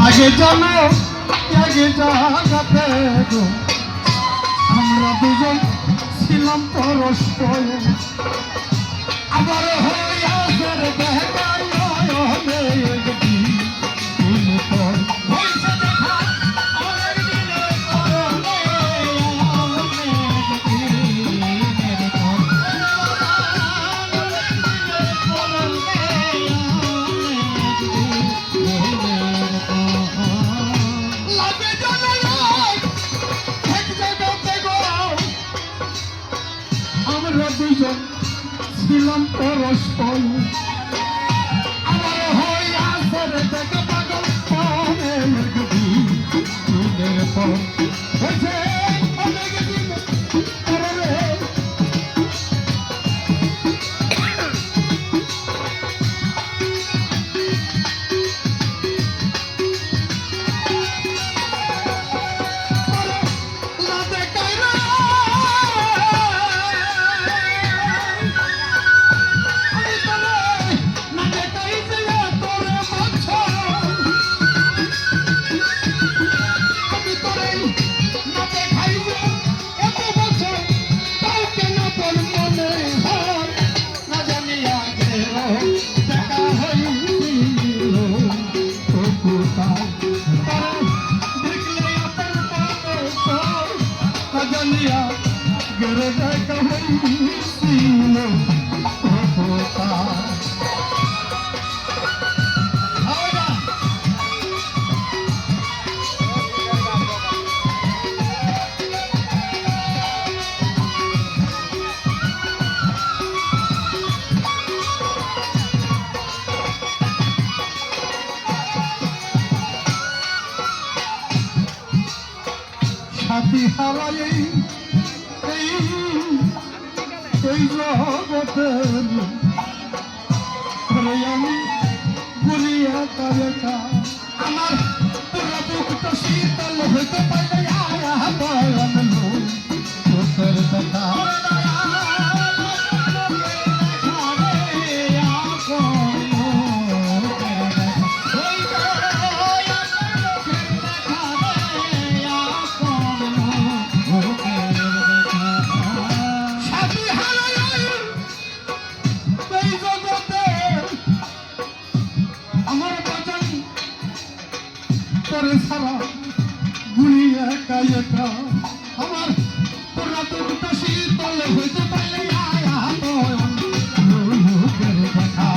আগে জানো আগে জাগাতে গো আমরা দুজন ছিলাম পরস্পর আবার হইয়াছের দেখার নয়নে একদিন পর হইছে দেখা অনেক দিনের পরনে অনেক দিনের পর লাগে জানা এক জায়গাতে গো আমরা দুজন ছিলাম পরস্পর আমার হইয়াছে দেখা পাগল পরে দিনের পর হয়েছে অনেক দিন পরে সাথী হারাই এই জগতের আমি গুলিয়া তারেকা আমার পুরা বুকটা শীতল হইতে পারে চোখের দেখা সারা গুলিয়া কায়কা আমার পুরা দুটো শীতল হইতে পারলে দেখা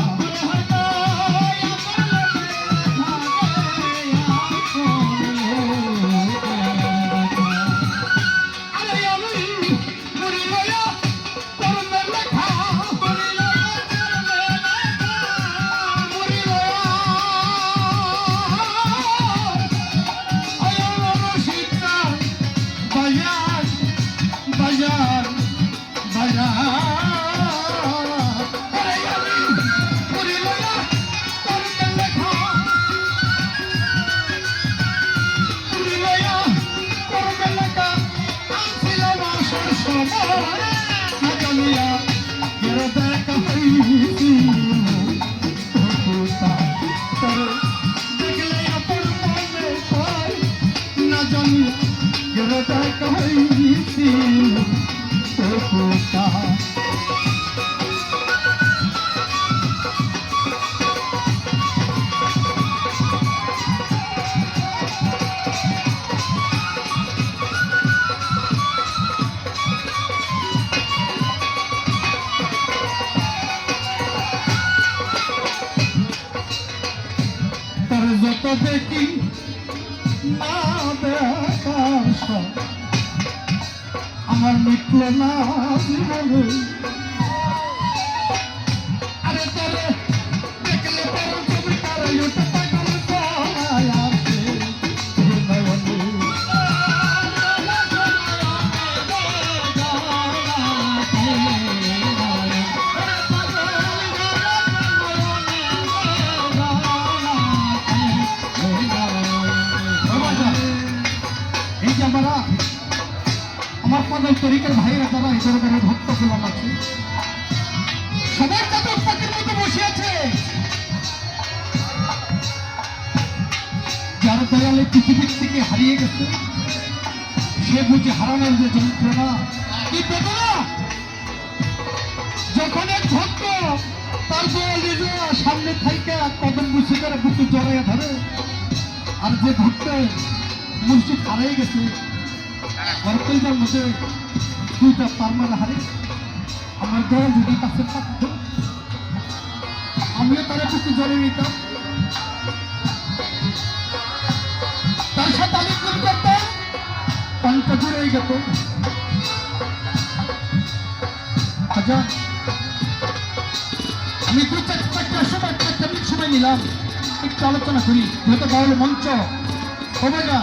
যত দেখি না দেখার আমার মিটল না জীবনে আরে তোরে দেখলে তোর ছবি তার উঠে পাগল আছে আমার পাগল তরিকার ভাইরা যারা এই ধরনের ভক্ত গোলাম আছে সবার চাদর পাখির মতো বসে আছে যারা যার দয়ালে পৃথিবীর থেকে হারিয়ে গেছে, সে বুঝে হারানোর যে যন্ত্রণা, কি বেদনা। যখন এক ভক্ত তার দয়ালে যে সামনে থাইকা কদম বুঝে করে বুকে জড়াইয়া ধরে, আর যে ভক্ত মুর্শিদ হারিয়ে গেছে, গর্তের মধ্যে দুইটা পারমার হারে, আমার দয়াল যদি কাছে থাকতো আমিও তারা বুকে জড়িয়ে নিতাম, তার সাথে আলিঙ্গন করতাম, পানটা জুড়ে যেত। আচ্ছা, আমি দু চারটা সময় নিলাম, একটু আলোচনা করি, যেহেতু বাউল মঞ্চ হবে না।